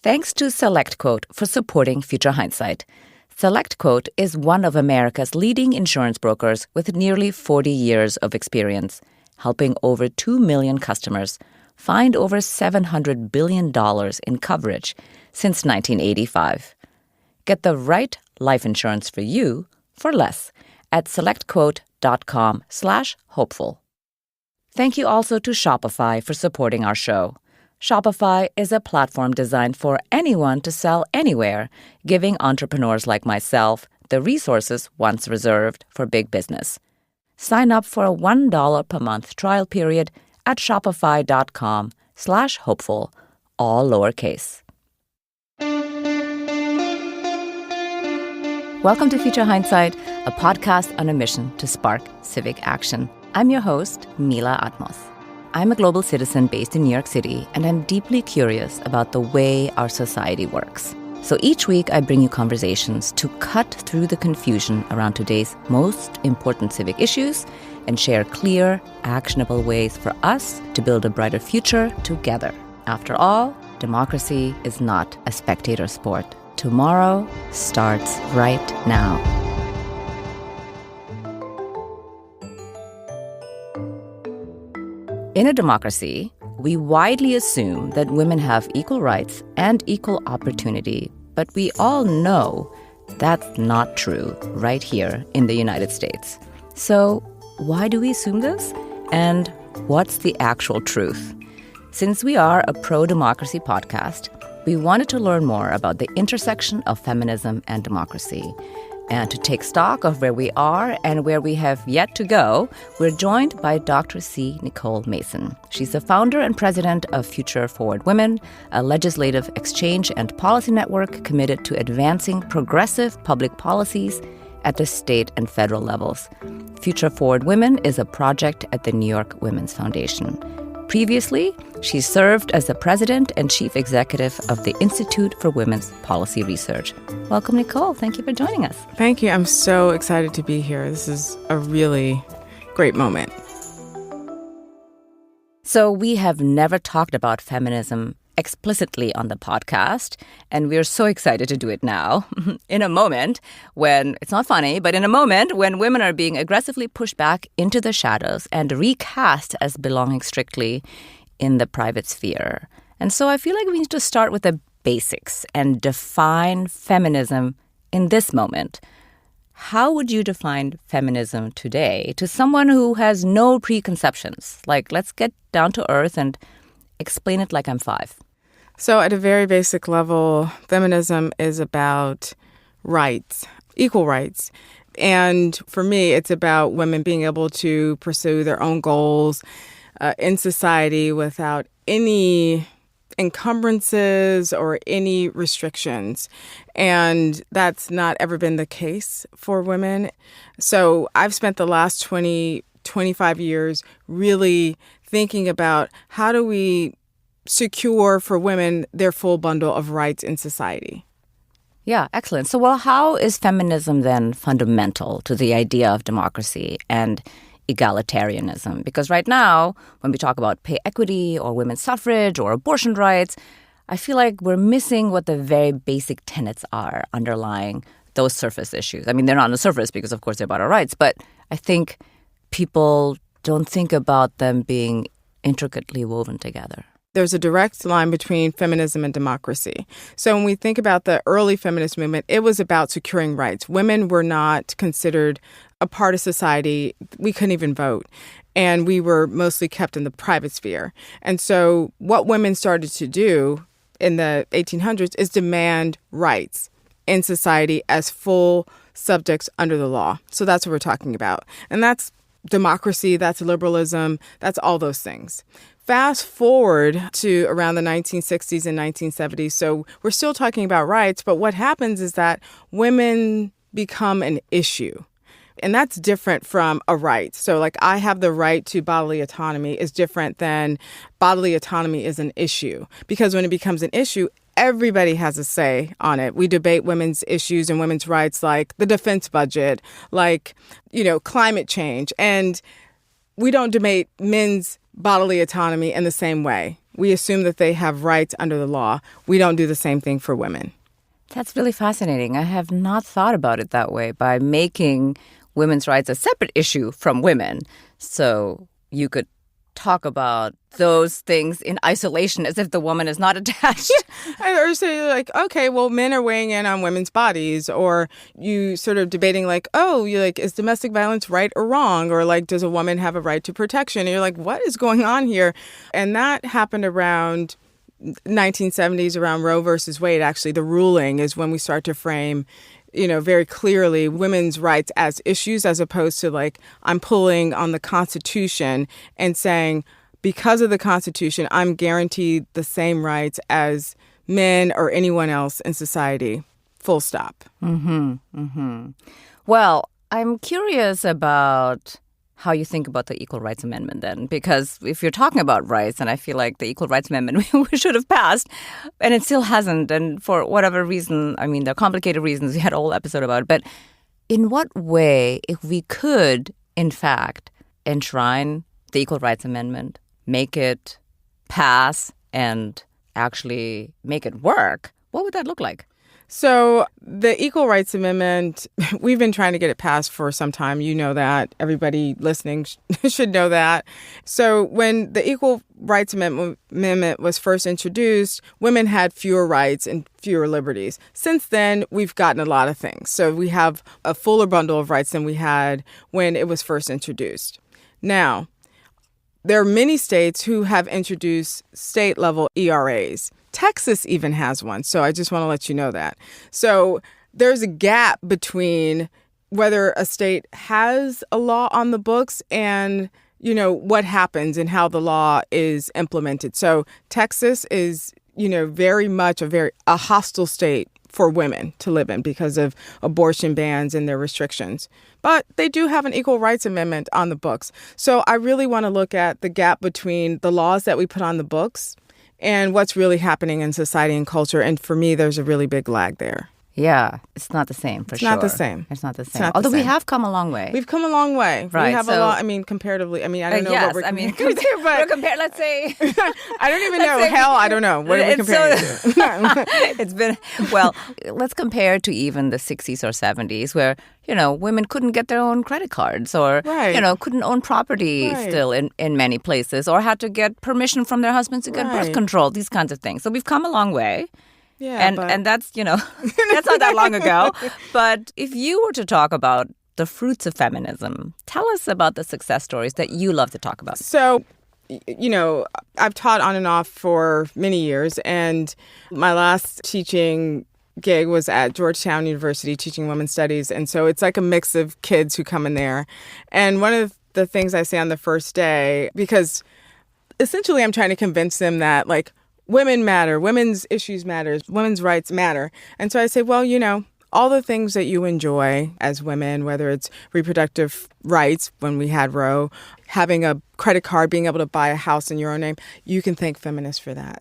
Thanks to SelectQuote for supporting Future Hindsight. SelectQuote is one of America's leading insurance brokers with nearly 40 years of experience, helping over 2 million customers find over $700 billion in coverage since 1985. Get the right life insurance for you for less at selectquote.com/hopeful. Thank you also to Shopify for supporting our show. Shopify is a platform designed for anyone to sell anywhere, giving entrepreneurs like myself the resources once reserved for big business. Sign up for a $1 per month trial period at shopify.com/hopeful, all lowercase. Welcome to Future Hindsight, a podcast on a mission to spark civic action. I'm your host, Mila Atmos. I'm a global citizen based in New York City, and I'm deeply curious about the way our society works. So each week, I bring you conversations to cut through the confusion around today's most important civic issues and share clear, actionable ways for us to build a brighter future together. After all, democracy is not a spectator sport. Tomorrow starts right now. In a democracy, we widely assume that women have equal rights and equal opportunity, but we all know that's not true right here in the United States. So why do we assume this? And what's the actual truth? Since we are a pro-democracy podcast, we wanted to learn more about the intersection of feminism and democracy. And to take stock of where we are and where we have yet to go, we're joined by Dr. C. Nicole Mason. She's the founder and president of Future Forward Women, a legislative exchange and policy network committed to advancing progressive public policies at the state and federal levels. Future Forward Women is a project at the New York Women's Foundation. Previously, she served as the president and chief executive of the Institute for Women's Policy Research. Welcome, Nicole. Thank you for joining us. Thank you. I'm so excited to be here. This is a really great moment. So we have never talked about feminism explicitly on the podcast, and we're so excited to do it now, in a moment when, it's not funny, but in a moment when women are being aggressively pushed back into the shadows and recast as belonging strictly in the private sphere. And so I feel like we need to start with the basics and define feminism in this moment. How would you define feminism today to someone who has no preconceptions? Like, let's get down to earth and explain it like I'm 5. So at a very basic level, feminism is about rights, equal rights. And for me, it's about women being able to pursue their own goals in society without any encumbrances or any restrictions. And that's not ever been the case for women. So I've spent the last 25 years really thinking about how do we secure for women their full bundle of rights in society. Yeah, excellent. So, well, how is feminism then fundamental to the idea of democracy and egalitarianism? Because right now, when we talk about pay equity or women's suffrage or abortion rights, I feel like we're missing what the very basic tenets are underlying those surface issues. I mean, they're not on the surface because, of course, they're about our rights, but I think people don't think about them being intricately woven together. There's a direct line between feminism and democracy. So when we think about the early feminist movement, it was about securing rights. Women were not considered a part of society. We couldn't even vote. And we were mostly kept in the private sphere. And so what women started to do in the 1800s is demand rights in society as full subjects under the law. So that's what we're talking about. And that's democracy, that's liberalism, that's all those things. Fast forward to around the 1960s and 1970s. So we're still talking about rights, but what happens is that women become an issue. And that's different from a right. So like I have the right to bodily autonomy is different than bodily autonomy is an issue. Because when it becomes an issue, everybody has a say on it. We debate women's issues and women's rights like the defense budget, like, climate change. And we don't debate men's bodily autonomy in the same way. we assume that they have rights under the law. We don't do the same thing for women. That's really fascinating. I have not thought about it that way, by making women's rights a separate issue from women. So you could talk about those things in isolation as if the woman is not attached. Or say like, okay, well, men are weighing in on women's bodies, or you sort of debating like, oh, you're like, is domestic violence right or wrong? Or like, does a woman have a right to protection? And you're like, what is going on here? And that happened around 1970s, around Roe versus Wade. Actually, the ruling is when we start to frame, very clearly women's rights as issues, as opposed to like, I'm pulling on the Constitution and saying, because of the Constitution, I'm guaranteed the same rights as men or anyone else in society. Full stop. Well, I'm curious about how you think about the Equal Rights Amendment then, because if you're talking about rights, and I feel like the Equal Rights Amendment we should have passed, and it still hasn't, and for whatever reason, I mean, there are complicated reasons, we had a whole episode about it, but in what way, if we could, in fact, enshrine the Equal Rights Amendment, make it pass, and actually make it work, what would that look like? So the Equal Rights Amendment, we've been trying to get it passed for some time. You know that. Everybody listening should know that. So when the Equal Rights Amendment was first introduced, women had fewer rights and fewer liberties. Since then, we've gotten a lot of things. So we have a fuller bundle of rights than we had when it was first introduced. Now, there are many states who have introduced state-level ERAs. Texas even has one, so I just want to let you know that. So there's a gap between whether a state has a law on the books and, what happens and how the law is implemented. So Texas is, very much a hostile state for women to live in because of abortion bans and their restrictions. But they do have an Equal Rights Amendment on the books. So I really want to look at the gap between the laws that we put on the books and what's really happening in society and culture. And for me, there's a really big lag there. Yeah, it's not the same, for sure. It's not the same. It's not the same. Although we have come a long way. We've come a long way. Right. We have a lot, comparatively. I don't know what we're comparing to, but... let's say... I don't even know. Hell, I don't know. What are we comparing to? It's been... Well, let's compare to even the 60s or 70s where, women couldn't get their own credit cards or, couldn't own property still in many places, or had to get permission from their husbands to get birth control, these kinds of things. So we've come a long way. Yeah, and that's, that's not that long ago. But if you were to talk about the fruits of feminism, tell us about the success stories that you love to talk about. So, I've taught on and off for many years, and my last teaching gig was at Georgetown University teaching women's studies. And so it's like a mix of kids who come in there. And one of the things I say on the first day, because essentially I'm trying to convince them that, like, women matter, women's issues matter, women's rights matter. And so I say, well, all the things that you enjoy as women, whether it's reproductive rights when we had Roe, having a credit card, being able to buy a house in your own name, you can thank feminists for that.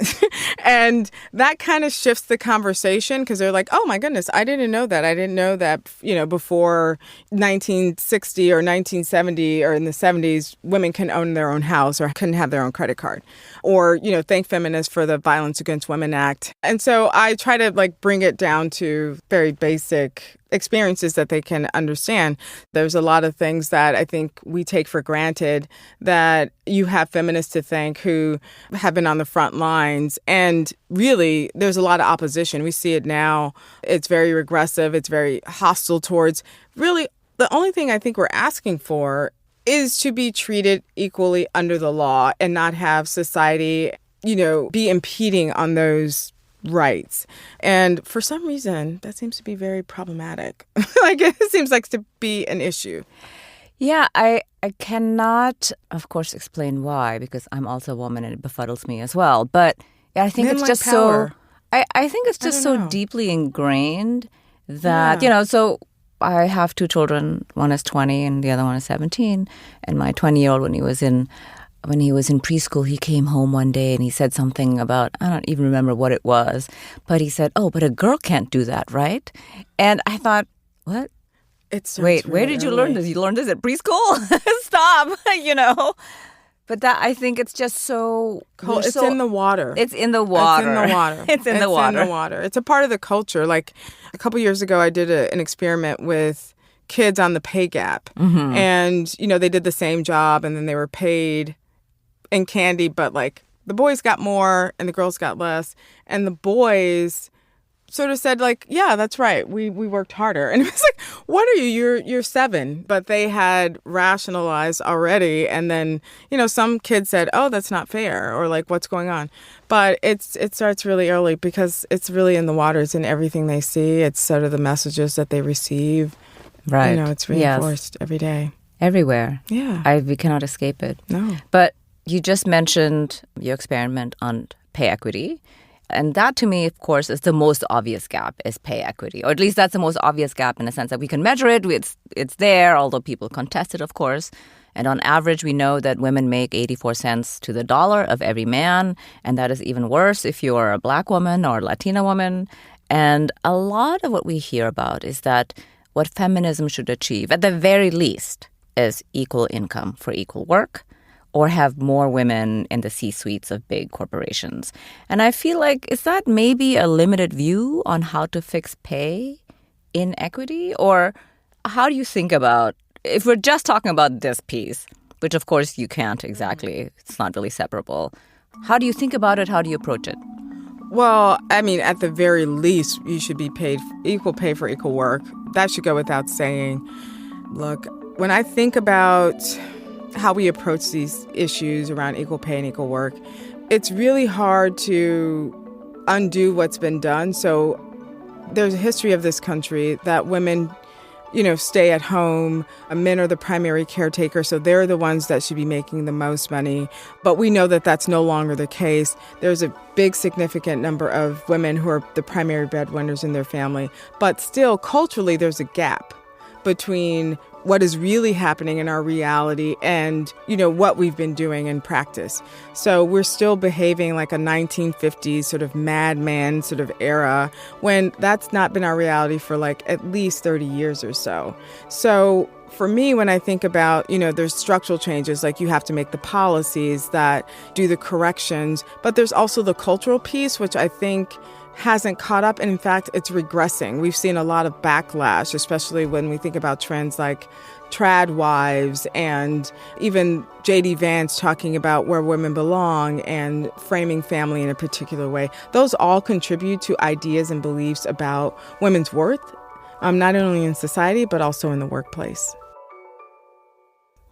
And that kind of shifts the conversation because they're like, oh my goodness, I didn't know that. I didn't know that, before 1960 or 1970 or in the 70s, women can own their own house or couldn't have their own credit card. Or, thank feminists for the Violence Against Women Act. And so I try to bring it down to very basic experiences that they can understand. There's a lot of things that I think we take for granted that you have feminists to thank who have been on the front lines. And really, there's a lot of opposition. We see it now. It's very regressive. It's very hostile towards really the only thing I think we're asking for is to be treated equally under the law and not have society, be impeding on those rights. And for some reason, that seems to be very problematic. It seems like to be an issue. Yeah, I cannot, of course, explain why, because I'm also a woman and it befuddles me as well. But I think it's just power. I think it's just so deeply ingrained that, so I have two children. One is 20 and the other one is 17. And my 20-year-old, when he was in preschool, he came home one day and he said something about, I don't even remember what it was, but he said, oh, but a girl can't do that, right? And I thought, what? Wait, where did you learn this? You learned this at preschool? Stop, But that, I think it's just so... It's in the water. It's in the water. It's in the water. It's in the water. It's in the water. It's a part of the culture. Like a couple years ago, I did an experiment with kids on the pay gap. Mm-hmm. And, they did the same job and then they were paid in candy, but like the boys got more and the girls got less. And the boys sort of said like, yeah, that's right. We worked harder. And it was like, what are you? You're 7. But they had rationalized already. And then, some kids said, oh, that's not fair, or like, what's going on? But it starts really early because it's really in the water. It's in everything they see. It's sort of the messages that they receive. Right. It's reinforced every day. Everywhere. Yeah. We cannot escape it. No. But you just mentioned your experiment on pay equity. And that, to me, of course, is the most obvious gap, is pay equity. Or at least that's the most obvious gap in the sense that we can measure it. It's there, although people contest it, of course. And on average, we know that women make 84 cents to the dollar of every man. And that is even worse if you're a Black woman or Latina woman. And a lot of what we hear about is that what feminism should achieve, at the very least, is equal income for equal work, or have more women in the C-suites of big corporations. And I feel like, is that maybe a limited view on how to fix pay inequity? Or how do you think about, if we're just talking about this piece, which of course you can't exactly, it's not really separable, how do you think about it? How do you approach it? Well, I mean, at the very least, you should be paid equal pay for equal work. That should go without saying. Look, when I think about how we approach these issues around equal pay and equal work, it's really hard to undo what's been done. So there's a history of this country that women, stay at home. Men are the primary caretaker, so they're the ones that should be making the most money. But we know that that's no longer the case. There's a big, significant number of women who are the primary breadwinners in their family. But still, culturally, there's a gap between what is really happening in our reality and, what we've been doing in practice. So we're still behaving like a 1950s sort of madman sort of era when that's not been our reality for like at least 30 years or so. So for me, when I think about, there's structural changes, like you have to make the policies that do the corrections, but there's also the cultural piece, which I think hasn't caught up. And in fact, it's regressing. We've seen a lot of backlash, especially when we think about trends like trad wives and even J.D. Vance talking about where women belong and framing family in a particular way. Those all contribute to ideas and beliefs about women's worth, not only in society, but also in the workplace.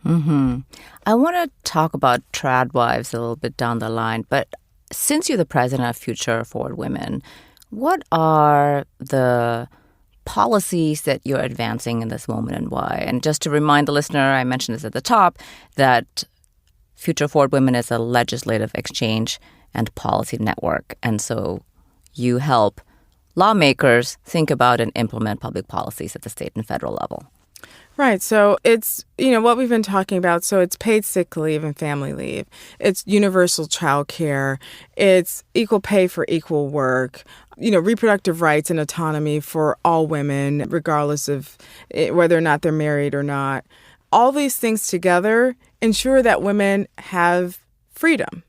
Mm-hmm. I want to talk about trad wives a little bit down the line, but since you're the president of Future Forward Women, what are the policies that you're advancing in this moment and why? And just to remind the listener, I mentioned this at the top, that Future Forward Women is a legislative exchange and policy network. And so you help lawmakers think about and implement public policies at the state and federal level. Right. So it's, what we've been talking about. So it's paid sick leave and family leave. It's universal child care. It's equal pay for equal work. Reproductive rights and autonomy for all women, regardless of whether or not they're married or not. All these things together ensure that women have freedom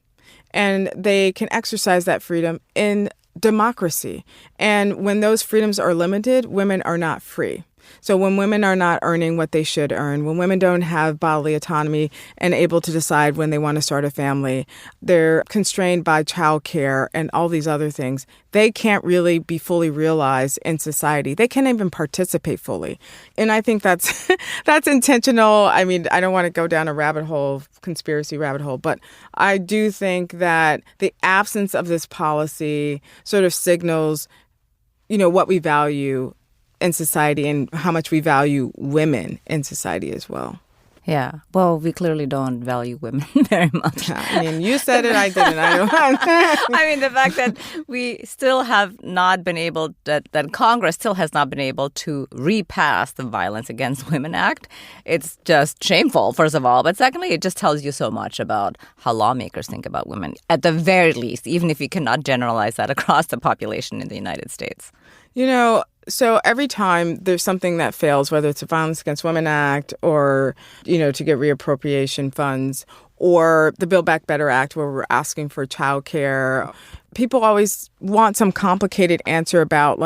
and they can exercise that freedom in democracy. And when those freedoms are limited, women are not free. So when women are not earning what they should earn, when women don't have bodily autonomy and able to decide when they want to start a family, they're constrained by childcare and all these other things. They can't really be fully realized in society. They can't even participate fully. And I think that's intentional. I mean, I don't want to go down a conspiracy rabbit hole, but I do think that the absence of this policy sort of signals, what we value in society and how much we value women in society as well. Yeah. Well, we clearly don't value women very much. I mean, you said it, I didn't. I mean, the fact that we still have not been able, that Congress still has not been able to repass the Violence Against Women Act, it's just shameful, first of all. But secondly, it just tells you so much about how lawmakers think about women, at the very least, even if you cannot generalize that across the population in the United States. So every time there's something that fails, whether it's a Violence Against Women Act or, to get reappropriation funds, or the Build Back Better Act where we're asking for childcare, people always want some complicated answer about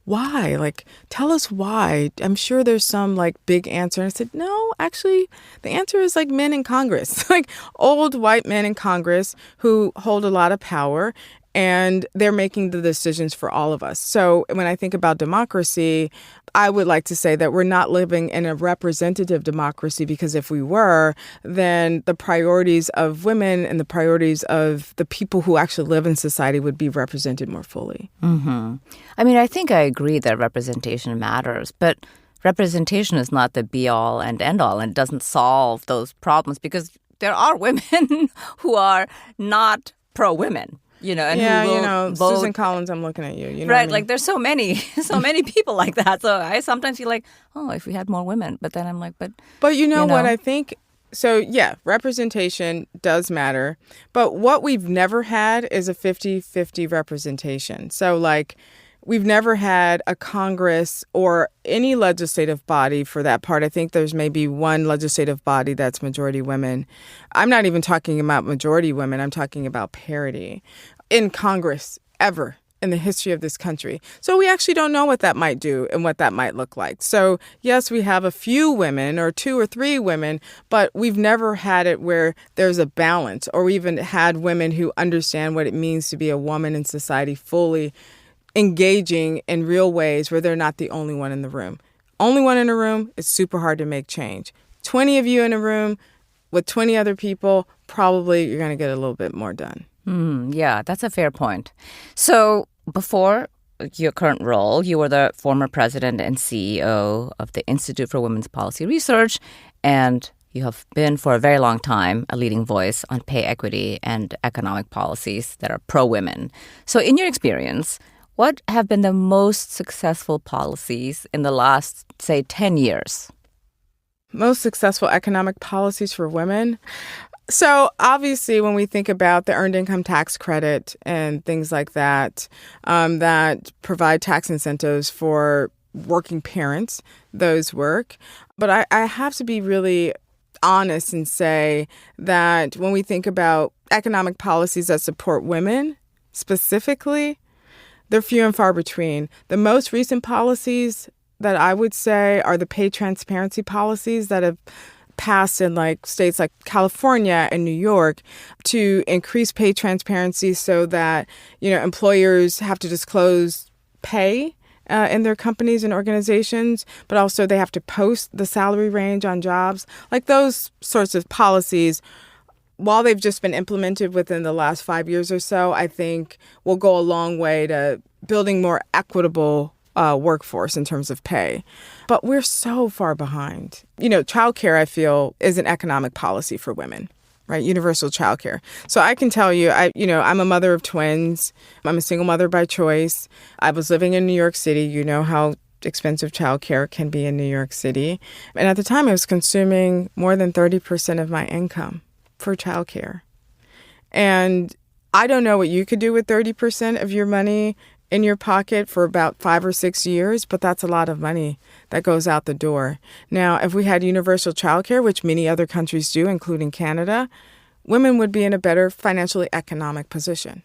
why? Tell us why. I'm sure there's some big answer. And I said, no, actually, the answer is men in Congress, old white men in Congress who hold a lot of power. And they're making the decisions for all of us. So when I think about democracy, I would like to say that we're not living in a representative democracy, because if we were, then the priorities of women and the priorities of the people who actually live in society would be represented more fully. Mm-hmm. I mean, I think I agree that representation matters, but representation is not the be-all and end-all, and it doesn't solve those problems because there are women who are not pro-women. And who will vote. Susan Collins, I'm looking at you. Right, what I mean? There's so many people like that. So I sometimes feel if we had more women. But then I'm But what I think? So, yeah, representation does matter. But what we've never had is a 50-50 representation. So, we've never had a Congress or any legislative body for that part. I think there's maybe one legislative body that's majority women. I'm not even talking about majority women. I'm talking about parity in Congress ever in the history of this country. So we actually don't know what that might do and what that might look like. So, yes, we have a few women or 2 or 3 women, but we've never had it where there's a balance, or we even had women who understand what it means to be a woman in society fully engaging in real ways where they're not the only one in the room. Only one in a room, it's super hard to make change. 20 of you in a room with 20 other people, probably you're going to get a little bit more done. Yeah, that's a fair point. So before your current role, you were the former president and CEO of the Institute for Women's Policy Research, and you have been for a very long time a leading voice on pay equity and economic policies that are pro-women. So in your experience, what have been the most successful policies in the last, say, 10 years? Most successful economic policies for women? So obviously, when we think about the earned income tax credit and things like that, that provide tax incentives for working parents, those work. But I have to be really honest and say that when we think about economic policies that support women specifically, they're few and far between. The most recent policies that I would say are the pay transparency policies that have passed in states like California and New York to increase pay transparency so that, employers have to disclose pay in their companies and organizations, but also they have to post the salary range on jobs. Those sorts of policies, while they've just been implemented within the last 5 years or so, I think will go a long way to building more equitable workforce in terms of pay. But we're so far behind. Childcare, I feel, is an economic policy for women, right? Universal childcare. So I can tell you, I'm a mother of twins. I'm a single mother by choice. I was living in New York City. You know how expensive childcare can be in New York City. And at the time, I was consuming more than 30% of my income for childcare. And I don't know what you could do with 30% of your money in your pocket for about 5 or 6 years, but that's a lot of money that goes out the door. Now, if we had universal childcare, which many other countries do, including Canada, women would be in a better financially economic position.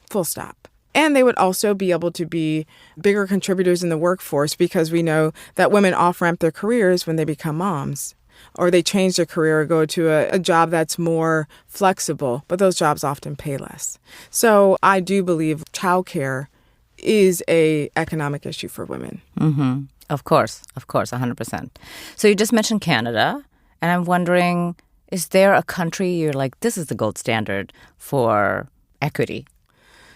Full stop. And they would also be able to be bigger contributors in the workforce, because we know that women off-ramp their careers when they become moms, or they change their career or go to a job that's more flexible, but those jobs often pay less. So I do believe childcare is a economic issue for women. Mm-hmm. Of course, 100%. So you just mentioned Canada, and I'm wondering, is there a country you're this is the gold standard for equity?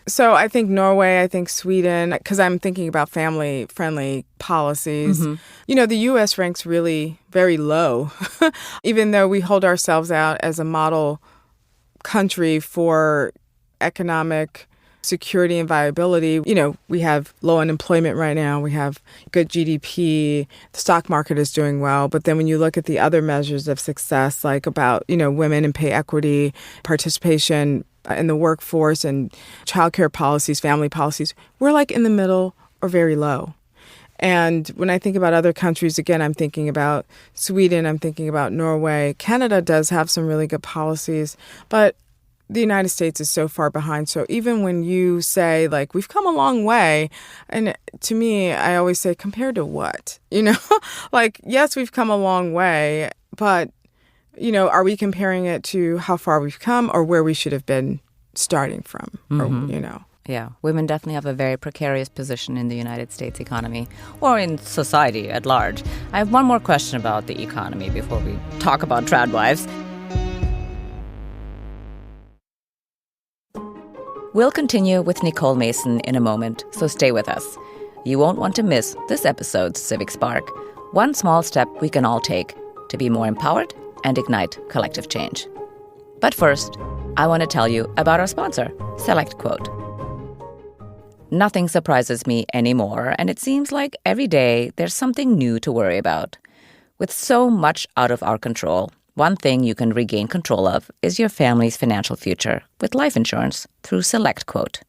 So I think Norway, I think Sweden, because I'm thinking about family-friendly policies. Mm-hmm. The U.S. ranks really very low, even though we hold ourselves out as a model country for economic security and viability. We have low unemployment right now. We have good GDP. The stock market is doing well. But then when you look at the other measures of success, about, women and pay equity, participation in the workforce and childcare policies, family policies, we're in the middle or very low. And when I think about other countries, again, I'm thinking about Sweden, I'm thinking about Norway. Canada does have some really good policies, but the United States is so far behind. So even when you say, like, we've come a long way, and to me, I always say, compared to what? Like, yes, we've come a long way, but, are we comparing it to how far we've come or where we should have been starting from? Or. Yeah, women definitely have a very precarious position in the United States economy, or in society at large. I have one more question about the economy before we talk about trad wives. We'll continue with Nicole Mason in a moment, so stay with us. You won't want to miss this episode's Civic Spark. One small step we can all take to be more empowered and ignite collective change. But first, I want to tell you about our sponsor, SelectQuote. Nothing surprises me anymore, and it seems like every day there's something new to worry about. With so much out of our control, one thing you can regain control of is your family's financial future with life insurance through SelectQuote.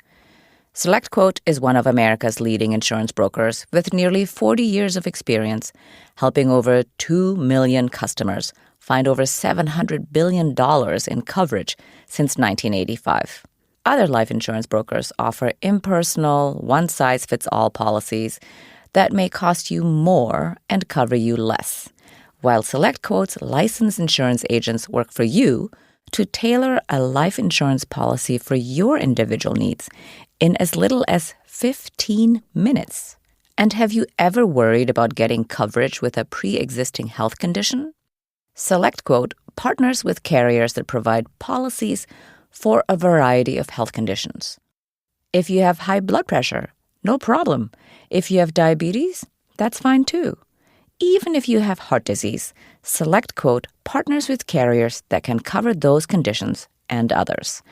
SelectQuote is one of America's leading insurance brokers with nearly 40 years of experience, helping over 2 million customers find over $700 billion in coverage since 1985. Other life insurance brokers offer impersonal, one-size-fits-all policies that may cost you more and cover you less, while SelectQuote's licensed insurance agents work for you to tailor a life insurance policy for your individual needs in as little as 15 minutes. And have you ever worried about getting coverage with a pre-existing health condition? SelectQuote partners with carriers that provide policies for a variety of health conditions. If you have high blood pressure, no problem. If you have diabetes, that's fine too. Even if you have heart disease, SelectQuote partners with carriers that can cover those conditions and others.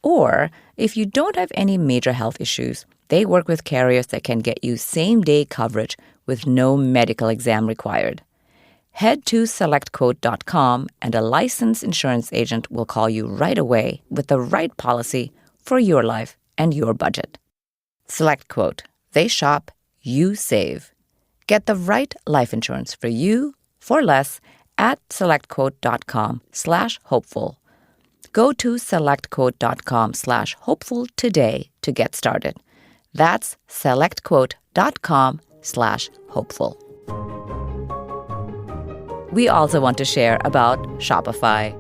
Or if you don't have any major health issues, they work with carriers that can get you same-day coverage with no medical exam required. Head to SelectQuote.com and a licensed insurance agent will call you right away with the right policy for your life and your budget. SelectQuote. They shop, you save. Get the right life insurance for you for less at SelectQuote.com/hopeful. Go to SelectQuote.com/hopeful today to get started. That's SelectQuote.com/hopeful. We also want to share about Shopify.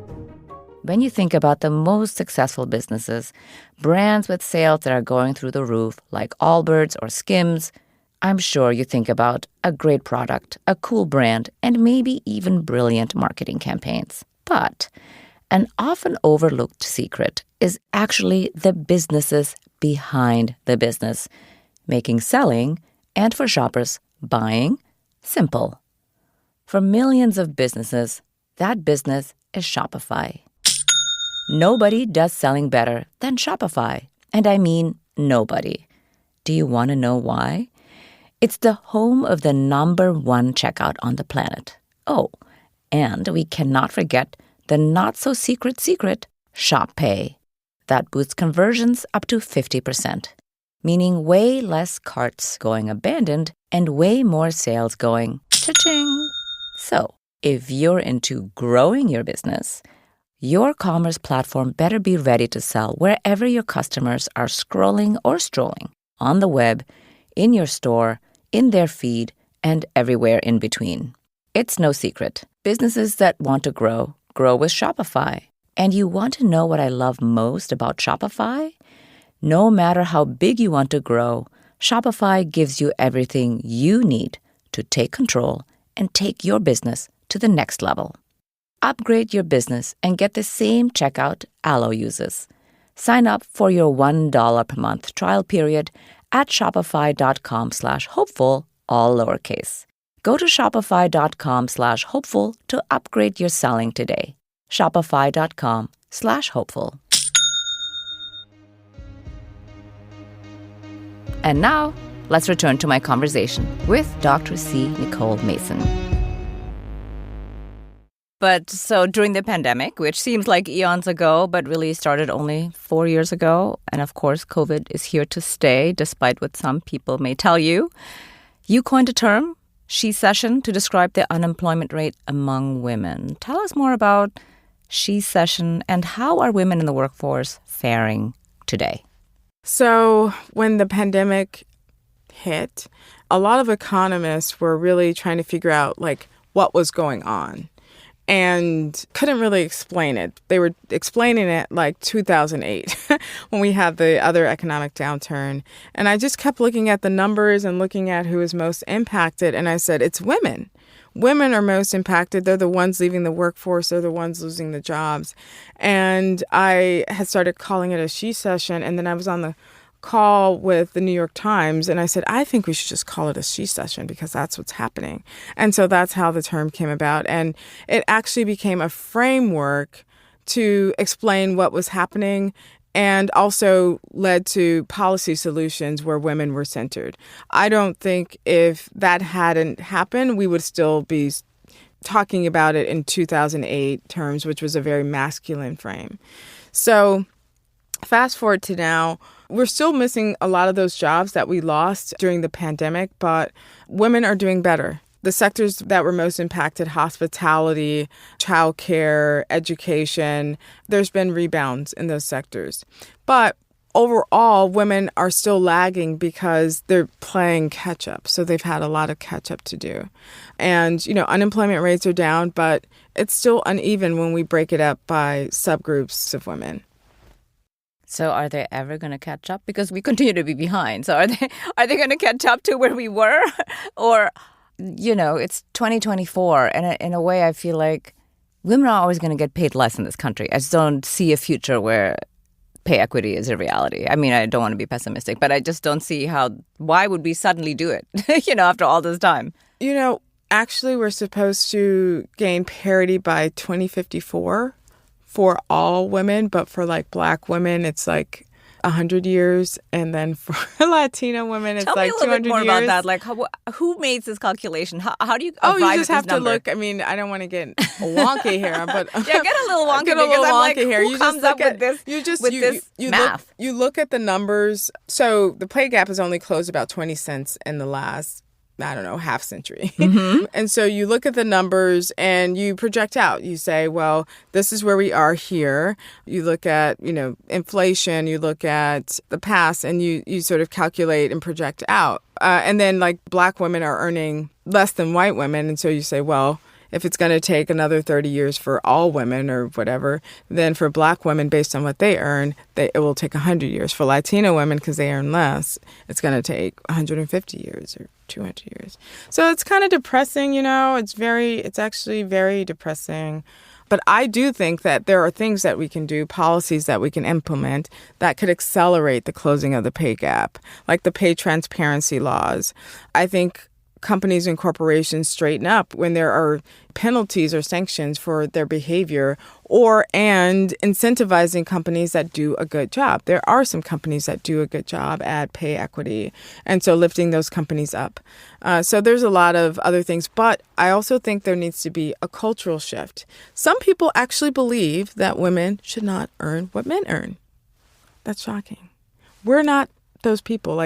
When you think about the most successful businesses, brands with sales that are going through the roof, like Allbirds or Skims, I'm sure you think about a great product, a cool brand, and maybe even brilliant marketing campaigns. But an often overlooked secret is actually the businesses behind the business, making selling, and for shoppers, buying, simple. For millions of businesses, that business is Shopify. Nobody does selling better than Shopify. And I mean nobody. Do you want to know why? It's the home of the #1 checkout on the planet. Oh, and we cannot forget the not-so-secret secret, Shop Pay. That boosts conversions up to 50%, meaning way less carts going abandoned and way more sales going cha-ching. So, if you're into growing your business, your commerce platform better be ready to sell wherever your customers are scrolling or strolling, on the web, in your store, in their feed, and everywhere in between. It's no secret. Businesses that want to grow with Shopify. And you want to know what I love most about Shopify? No matter how big you want to grow, Shopify gives you everything you need to take control and take your business to the next level. Upgrade your business and get the same checkout Allo uses. Sign up for your $1 per month trial period at shopify.com/hopeful, all lowercase. Go to shopify.com/hopeful to upgrade your selling today. Shopify.com/hopeful. And now, let's return to my conversation with Dr. C. Nicole Mason. But so during the pandemic, which seems like eons ago, but really started only 4 years ago, and of course, COVID is here to stay, despite what some people may tell you, You coined a term, she-cession, to describe the unemployment rate among women. Tell us more about she-cession and how are women in the workforce faring today? So when the pandemic hit, a lot of economists were really trying to figure out what was going on and couldn't really explain it. They were explaining it 2008 when we had the other economic downturn. And I just kept looking at the numbers and looking at who was most impacted. And I said, it's women. Women are most impacted. They're the ones leaving the workforce. They're the ones losing the jobs. And I had started calling it a she-cession. And then I was on the call with the New York Times, and I said, I think we should just call it a she-cession because that's what's happening. And so that's how the term came about. And it actually became a framework to explain what was happening and also led to policy solutions where women were centered. I don't think if that hadn't happened, we would still be talking about it in 2008 terms, which was a very masculine frame. So fast forward to now, we're still missing a lot of those jobs that we lost during the pandemic, but women are doing better. The sectors that were most impacted, hospitality, childcare, education, there's been rebounds in those sectors. But overall, women are still lagging because they're playing catch up. So they've had a lot of catch up to do. And, unemployment rates are down, but it's still uneven when we break it up by subgroups of women. So are they ever going to catch up? Because we continue to be behind. So are they going to catch up to where we were? Or, it's 2024. And in a way, I feel like women are always going to get paid less in this country. I just don't see a future where pay equity is a reality. I mean, I don't want to be pessimistic, but I just don't see why would we suddenly do it, after all this time? Actually, we're supposed to gain parity by 2054. For all women, but for Black women, it's 100 years. And then for Latino women, it's 200 years. Tell me a little bit more about that. Who makes this calculation? How do you arrive you just have to look. I mean, I don't want to get wonky here, but yeah, get a little wonky here. You comes up with this math? You look at the numbers. So the pay gap has only closed about 20 cents in the last, half century. Mm-hmm. And so you look at the numbers and you project out. You say, well, this is where we are here. You look at, inflation, you look at the past, and you sort of calculate and project out. And then Black women are earning less than white women. And so you say, well, if it's going to take another 30 years for all women or whatever, then for Black women, based on what they earn, it will take 100 years. For Latino women, because they earn less, it's going to take 150 years or 200 years. So it's kind of depressing, it's actually very depressing. But I do think that there are things that we can do, policies that we can implement that could accelerate the closing of the pay gap, like the pay transparency laws. I think companies and corporations straighten up when there are penalties or sanctions for their behavior and incentivizing companies that do a good job. There are some companies that do a good job at pay equity, and so lifting those companies up. So there's a lot of other things, but I also think there needs to be a cultural shift. Some people actually believe that women should not earn what men earn. That's shocking. We're not those people.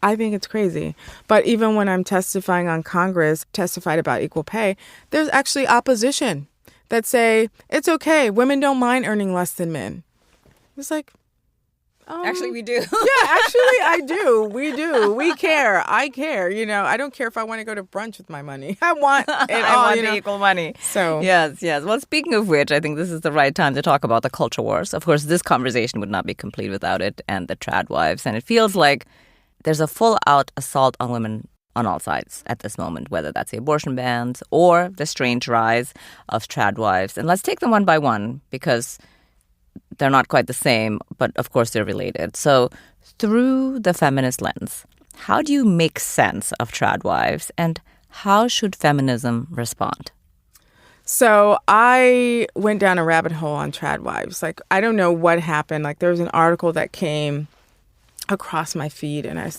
I think it's crazy. But even when I'm testifying on Congress, testified about equal pay, there's actually opposition that say, it's okay, women don't mind earning less than men. It's actually, we do. Yeah, actually, I do. We do. We care. I care. I don't care if I want to go to brunch with my money. I want it all. I want the equal money. So Yes. Well, speaking of which, I think this is the right time to talk about the culture wars. Of course, this conversation would not be complete without it and the trad wives. And it feels like there's a full-out assault on women on all sides at this moment, whether that's the abortion bans or the strange rise of trad wives. And let's take them one by one because they're not quite the same, but of course they're related. So through the feminist lens, how do you make sense of trad wives and how should feminism respond? So I went down a rabbit hole on trad wives. I don't know what happened. There was an article that came across my feed and I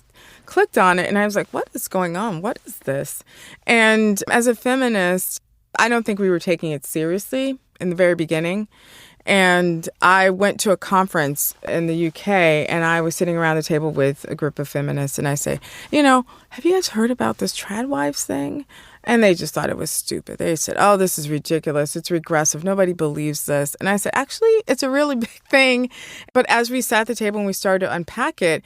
clicked on it and I was like, what is going on? What is this? And as a feminist, I don't think we were taking it seriously in the very beginning. And I went to a conference in the UK, and I was sitting around the table with a group of feminists, and I say, have you guys heard about this trad wives thing? And they just thought it was stupid. They said, oh, this is ridiculous. It's regressive. Nobody believes this. And I said, actually, it's a really big thing. But as we sat at the table and we started to unpack it,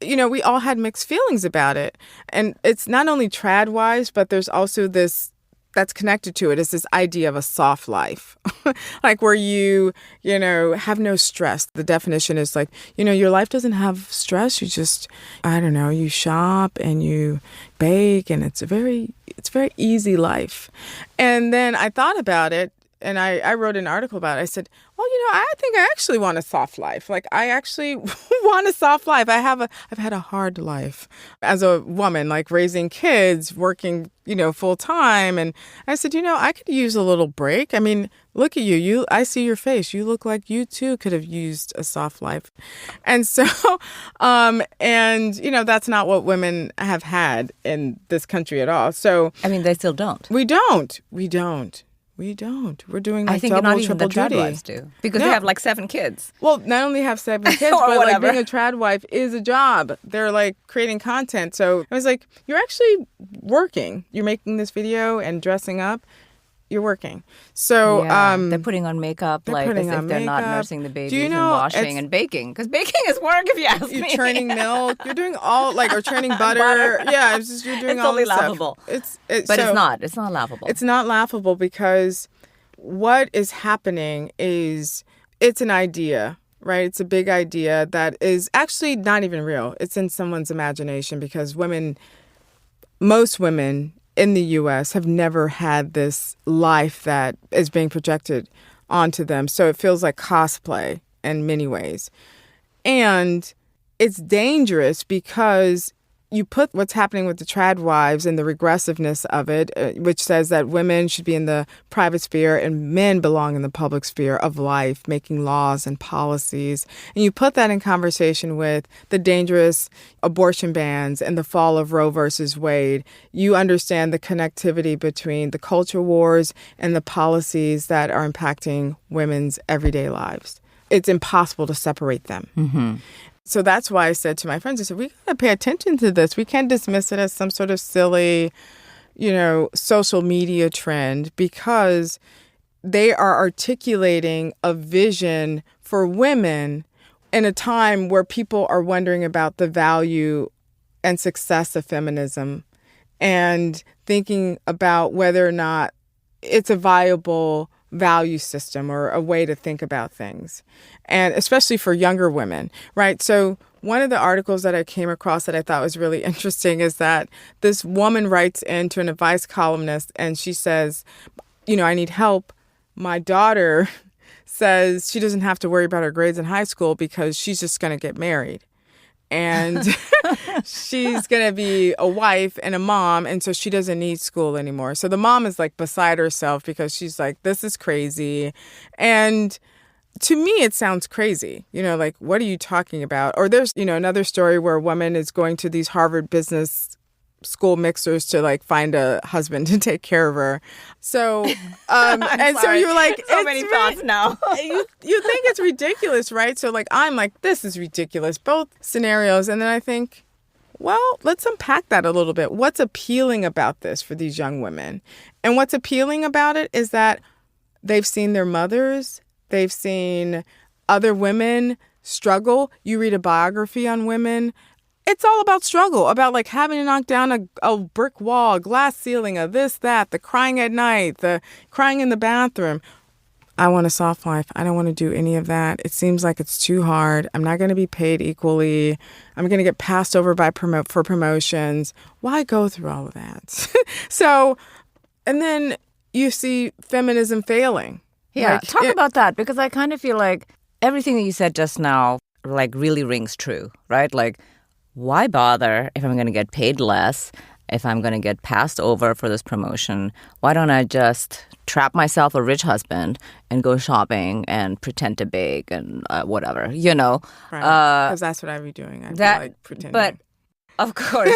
we all had mixed feelings about it. And it's not only trad wives, but there's also this that's connected to it is this idea of a soft life, like where you have no stress. The definition is like, your life doesn't have stress. You just, you shop and you bake, and it's a very easy life. And then I thought about it, and I wrote an article about it. I said, well, I think I actually want a soft life. Like, I actually want a soft life. I've had a hard life as a woman, like raising kids, working, full time. And I said, I could use a little break. I mean, look at you. I see your face. You look like you too could have used a soft life. And so, that's not what women have had in this country at all. So, I mean, they still don't. We don't. We're doing like I think double, not even triple the trad duty. wives do. Because they have like 7 kids. Well, not only have 7 kids, but like being a trad wife is a job. They're like creating content. So I was like, you're actually working. You're making this video and dressing up. You're working. So they're putting on makeup like as if they're not nursing the babies and washing and baking. Because baking is work, if you ask me. You're churning milk. You're doing all or churning butter. Yeah, you're doing all totally this laughable. Stuff. It's not. It's not laughable. It's not laughable because what is happening is it's an idea, right? It's a big idea that is actually not even real. It's in someone's imagination because most women in the U.S. have never had this life that is being projected onto them. So it feels like cosplay in many ways. And it's dangerous because you put what's happening with the trad wives and the regressiveness of it, which says that women should be in the private sphere and men belong in the public sphere of life, making laws and policies. And you put that in conversation with the dangerous abortion bans and the fall of Roe versus Wade. You understand the connectivity between the culture wars and the policies that are impacting women's everyday lives. It's impossible to separate them. Mm-hmm. So that's why I said to my friends, I said, we got to pay attention to this. We can't dismiss it as some sort of silly, social media trend because they are articulating a vision for women in a time where people are wondering about the value and success of feminism and thinking about whether or not it's a viable value system or a way to think about things, and especially for younger women, right? So one of the articles that I came across that I thought was really interesting is that this woman writes into an advice columnist and she says, I need help. My daughter says she doesn't have to worry about her grades in high school because she's just going to get married. And she's going to be a wife and a mom, and so she doesn't need school anymore. So the mom is like beside herself because she's like, this is crazy. And to me, it sounds crazy. Like, what are you talking about? Or there's, another story where a woman is going to these Harvard Business School mixers to like find a husband to take care of her. So, so you're like, so many thoughts now. you think it's ridiculous, right? So like, I'm like, this is ridiculous, both scenarios. And then I think, well, let's unpack that a little bit. What's appealing about this for these young women? And what's appealing about it is that they've seen their mothers, they've seen other women struggle. You read a biography on women. It's all about struggle, about like having to knock down a brick wall, a glass ceiling, a this, that, the crying at night, the crying in the bathroom. I want a soft life. I don't want to do any of that. It seems like it's too hard. I'm not going to be paid equally. I'm going to get passed over for promotions. Why go through all of that? So, and then you see feminism failing. Yeah, talk about that, because I kind of feel like everything that you said just now like really rings true, right? Like, why bother if I'm going to get paid less, if I'm going to get passed over for this promotion? Why don't I just trap myself a rich husband and go shopping and pretend to bake and whatever, Right, because that's what I'd be doing. I'd be like pretending. But Of course,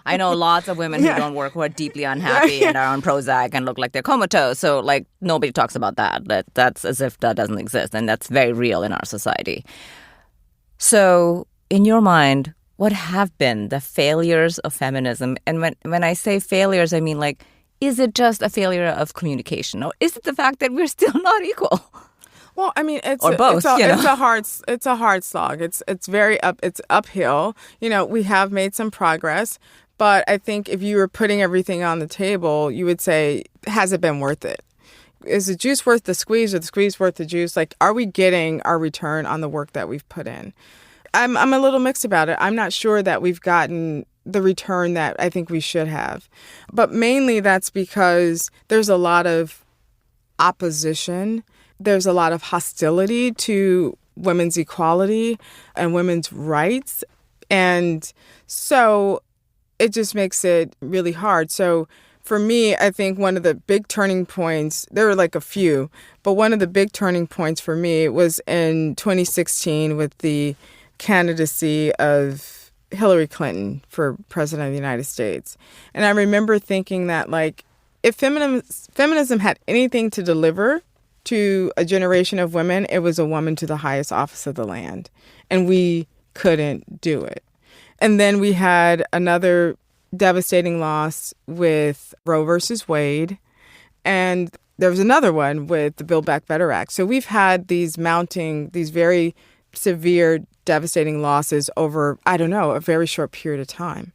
I know lots of women who don't work who are deeply unhappy and are on Prozac and look like they're comatose. So, like, nobody talks about that. That's as if that doesn't exist. And that's very real in our society. So, in your mind, what have been the failures of feminism? And when I say failures, I mean, like, is it just a failure of communication? Or is it the fact that we're still not equal? Well, I mean, it's a hard slog. It's uphill. We have made some progress, but I think if you were putting everything on the table, you would say, has it been worth it? Is the juice worth the squeeze or the squeeze worth the juice? Like, are we getting our return on the work that we've put in? I'm a little mixed about it. I'm not sure that we've gotten the return that I think we should have. But mainly that's because there's a lot of opposition. There's a lot of hostility to women's equality and women's rights. And so it just makes it really hard. So for me, I think one of the big turning points, there were like a few, but one of the big turning points for me was in 2016 with the candidacy of Hillary Clinton for president of the United States. And I remember thinking that, like, if feminism had anything to deliver to a generation of women, it was a woman to the highest office of the land. And we couldn't do it. And then we had another devastating loss with Roe versus Wade. And there was another one with the Build Back Better Act. So we've had these very severe, devastating losses over, a very short period of time.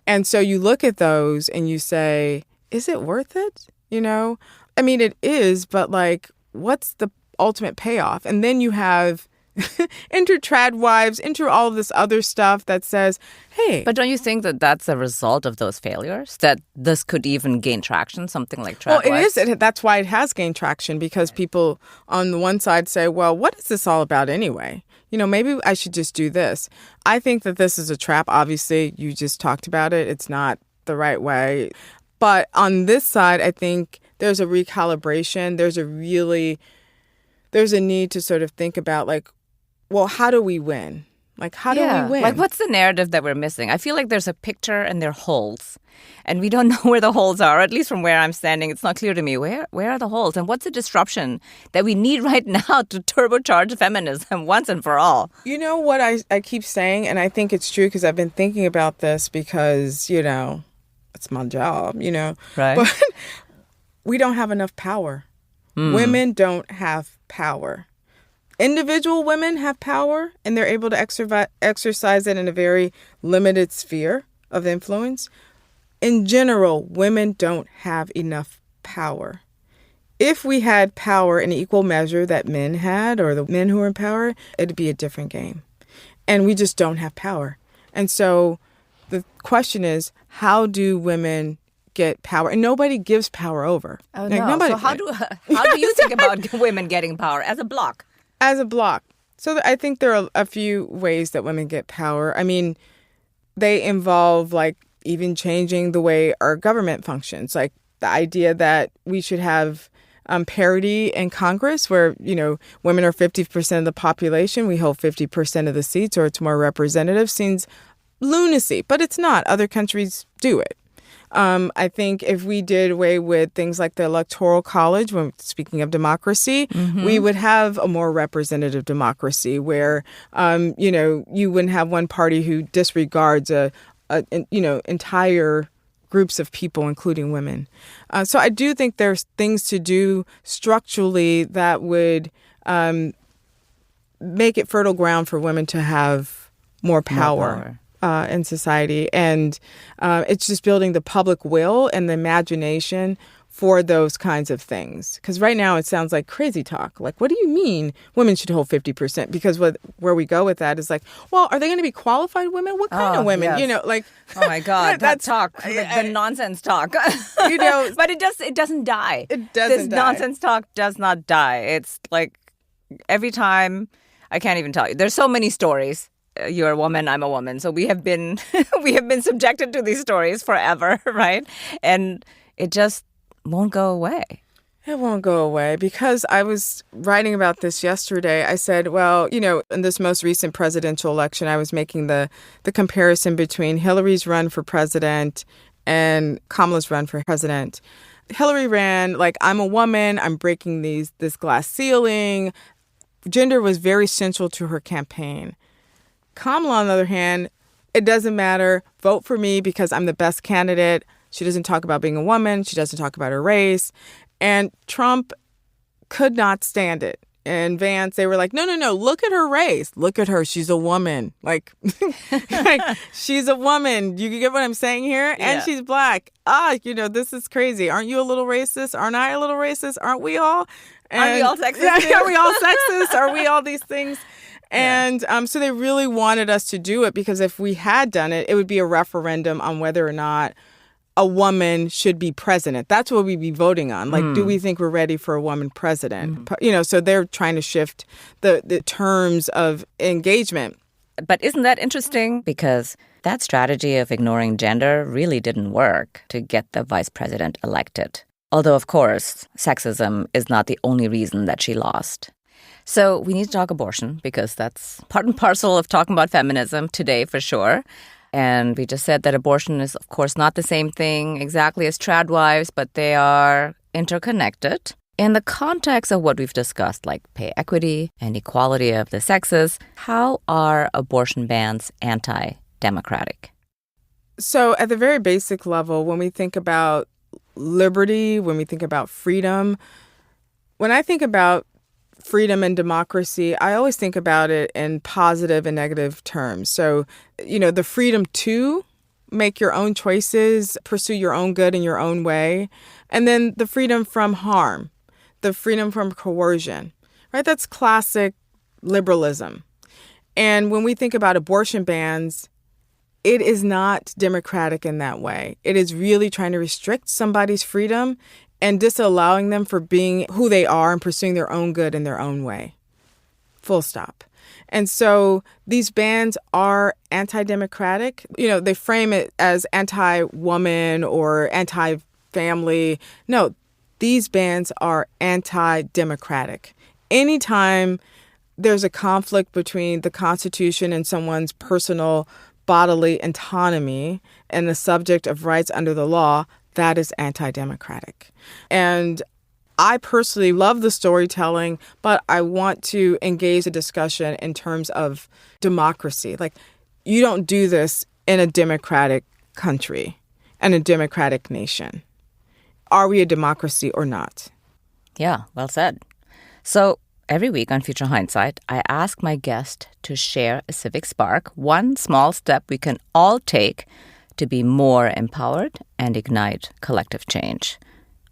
And so you look at those and you say, is it worth it? I mean, it is, but like, what's the ultimate payoff? And then you have trad wives, all of this other stuff that says, hey. But don't you think that that's a result of those failures? That this could even gain traction, something like trad wives? Well, it is. That's why it has gained traction, because people on the one side say, well, what is this all about anyway? Maybe I should just do this. I think that this is a trap. Obviously, you just talked about it. It's not the right way. But on this side, I think there's a recalibration. There's a need to sort of think about, like, well, how do we win? Like, how do we win? Like, what's the narrative that we're missing? I feel like there's a picture and there are holes. And we don't know where the holes are, or at least from where I'm standing. It's not clear to me. Where are the holes? And what's the disruption that we need right now to turbocharge feminism once and for all? You know what I keep saying, and I think it's true because I've been thinking about this because, it's my job, Right. But we don't have enough power. Women don't have power. Individual women have power, and they're able to exercise it in a very limited sphere of influence. In general, women don't have enough power. If we had power in equal measure that men had, or the men who were in power, it'd be a different game. And we just don't have power. And so the question is, how do women get power? And nobody gives power over. Oh, like, no. So how do you think about women getting power as a bloc? As a bloc. So I think there are a few ways that women get power. I mean, they involve, like, even changing the way our government functions. Like the idea that we should have parity in Congress where, women are 50% of the population. We hold 50% of the seats, or it's more representative, seems lunacy, but it's not. Other countries do it. I think if we did away with things like the Electoral College, when speaking of democracy, we would have a more representative democracy where, you wouldn't have one party who disregards entire groups of people, including women. So I do think there's things to do structurally that would make it fertile ground for women to have more power. In society. And it's just building the public will and the imagination for those kinds of things. Because right now it sounds like crazy talk. Like, what do you mean women should hold 50%? Because where we go with that is like, well, are they going to be qualified women? What kind of women? Yes. Like, oh my God, that talk, the nonsense talk. But it doesn't die. It doesn't This die. nonsense talk does not die. It's like every time, I can't even tell you. There's so many stories. You're a woman, I'm a woman. So we have been subjected to these stories forever, right? And it just won't go away. It won't go away because I was writing about this yesterday. I said, well, in this most recent presidential election, I was making the comparison between Hillary's run for president and Kamala's run for president. Hillary ran like, I'm a woman, I'm breaking this glass ceiling. Gender was very central to her campaign. Kamala, on the other hand, it doesn't matter. Vote for me because I'm the best candidate. She doesn't talk about being a woman. She doesn't talk about her race. And Trump could not stand it. And Vance, they were like, no, look at her race. Look at her. She's a woman. Like she's a woman. You get what I'm saying here? Yeah. And she's black. This is crazy. Aren't you a little racist? Aren't I a little racist? Aren't we all? Aren't we all sexist? Yeah, are we all sexist? Are we all these things? And so they really wanted us to do it because if we had done it, it would be a referendum on whether or not a woman should be president. That's what we'd be voting on. Like, do we think we're ready for a woman president? So they're trying to shift the terms of engagement. But isn't that interesting? Because that strategy of ignoring gender really didn't work to get the vice president elected. Although, of course, sexism is not the only reason that she lost. So we need to talk abortion because that's part and parcel of talking about feminism today for sure. And we just said that abortion is, of course, not the same thing exactly as trad wives, but they are interconnected. In the context of what we've discussed, like pay equity and equality of the sexes, how are abortion bans anti-democratic? So at the very basic level, when we think about liberty, when we think about freedom, when I think about freedom and democracy, I always think about it in positive and negative terms. So, the freedom to make your own choices, pursue your own good in your own way, and then the freedom from harm, the freedom from coercion, right? That's classic liberalism. And when we think about abortion bans, it is not democratic in that way. It is really trying to restrict somebody's freedom and disallowing them for being who they are and pursuing their own good in their own way. Full stop. And so these bans are anti-democratic. They frame it as anti-woman or anti-family. No, these bans are anti-democratic. Anytime there's a conflict between the Constitution and someone's personal bodily autonomy and the subject of rights under the law, that is anti-democratic. And I personally love the storytelling, but I want to engage the discussion in terms of democracy. Like, you don't do this in a democratic country and a democratic nation. Are we a democracy or not? Yeah, well said. So every week on Future Hindsight, I ask my guest to share a civic spark, one small step we can all take to be more empowered and ignite collective change.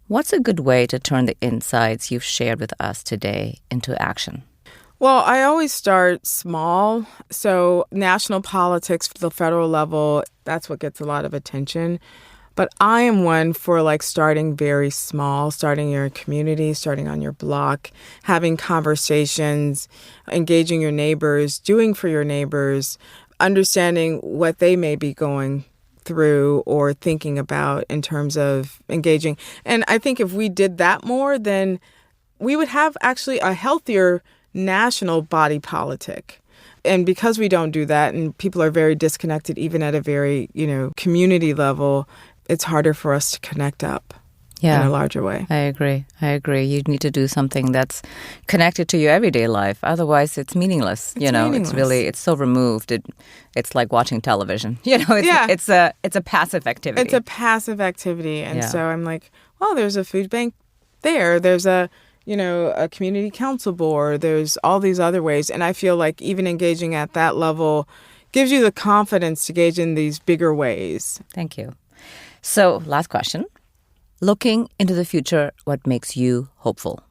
What's a good way to turn the insights you've shared with us today into action? Well, I always start small. So national politics, the federal level, that's what gets a lot of attention. But I am one for starting very small, starting in your community, starting on your block, having conversations, engaging your neighbors, doing for your neighbors, understanding what they may be going through or thinking about in terms of engaging. And I think if we did that more, then we would have actually a healthier national body politic. And because we don't do that and people are very disconnected, even at a very, community level, it's harder for us to connect up in a larger way. I agree. You need to do something that's connected to your everyday life. Otherwise, it's meaningless. It's so removed. It's like watching television. It's a passive activity. It's a passive activity. And so I'm like, well, there's a food bank there. There's a community council board. There's all these other ways. And I feel like even engaging at that level gives you the confidence to engage in these bigger ways. Thank you. So, last question. Looking into the future, what makes you hopeful?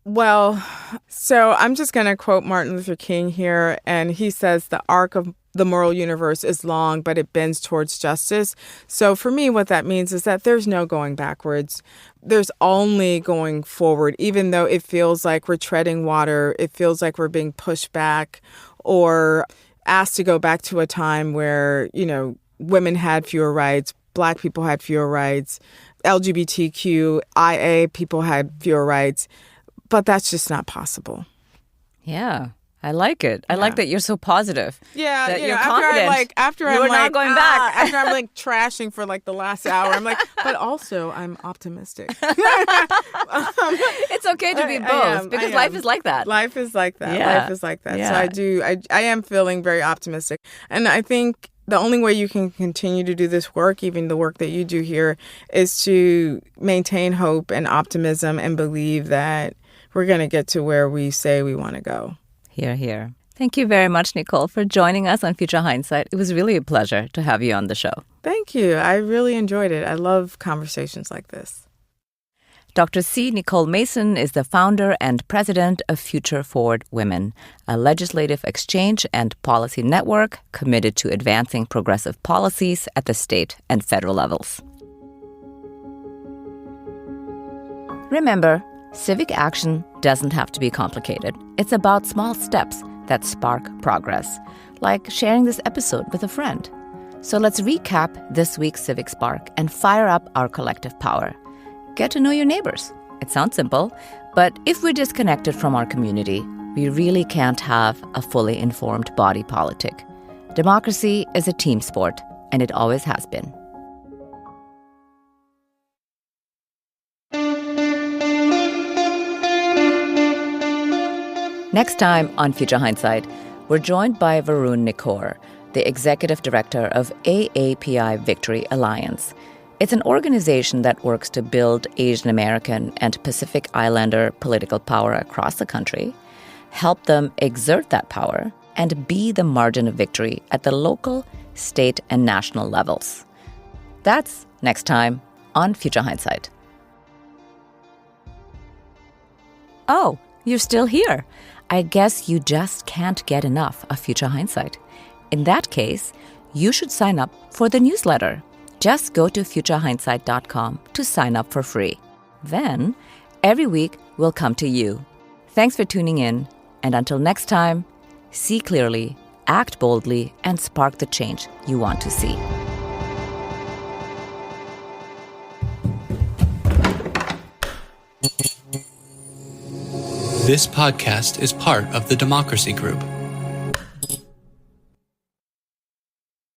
Well, so I'm just going to quote Martin Luther King here. And he says, the arc of the moral universe is long, but it bends towards justice. So for me, what that means is that there's no going backwards. There's only going forward, even though it feels like we're treading water. It feels like we're being pushed back or asked to go back to a time where, women had fewer rights, Black people had fewer rights. LGBTQIA people had fewer rights, but that's just not possible. Yeah. I like it. I like that you're so positive. Yeah, that you're confident. After I'm not going back. After I'm like trashing for like the last hour, I'm like, but also I'm optimistic. It's okay to be both because life is like that. Life is like that. Yeah. Life is like that. Yeah. So I am feeling very optimistic. And I think the only way you can continue to do this work, even the work that you do here, is to maintain hope and optimism and believe that we're going to get to where we say we want to go. Hear, hear. Thank you very much, Nicole, for joining us on Future Hindsight. It was really a pleasure to have you on the show. Thank you. I really enjoyed it. I love conversations like this. Dr. C. Nicole Mason is the founder and president of Future Forward Women, a legislative exchange and policy network committed to advancing progressive policies at the state and federal levels. Remember, civic action doesn't have to be complicated. It's about small steps that spark progress, like sharing this episode with a friend. So let's recap this week's Civic Spark and fire up our collective power. Get to know your neighbors. It sounds simple, but if we're disconnected from our community, we really can't have a fully informed body politic. Democracy is a team sport, and it always has been. Next time on Future Hindsight, we're joined by Varun Nikor, the executive director of AAPI Victory Alliance. It's an organization that works to build Asian American and Pacific Islander political power across the country, help them exert that power, and be the margin of victory at the local, state, and national levels. That's next time on Future Hindsight. Oh, you're still here. I guess you just can't get enough of Future Hindsight. In that case, you should sign up for the newsletter. Just go to futurehindsight.com to sign up for free. Then, every week we'll come to you. Thanks for tuning in, and until next time, see clearly, act boldly, and spark the change you want to see. This podcast is part of the Democracy Group,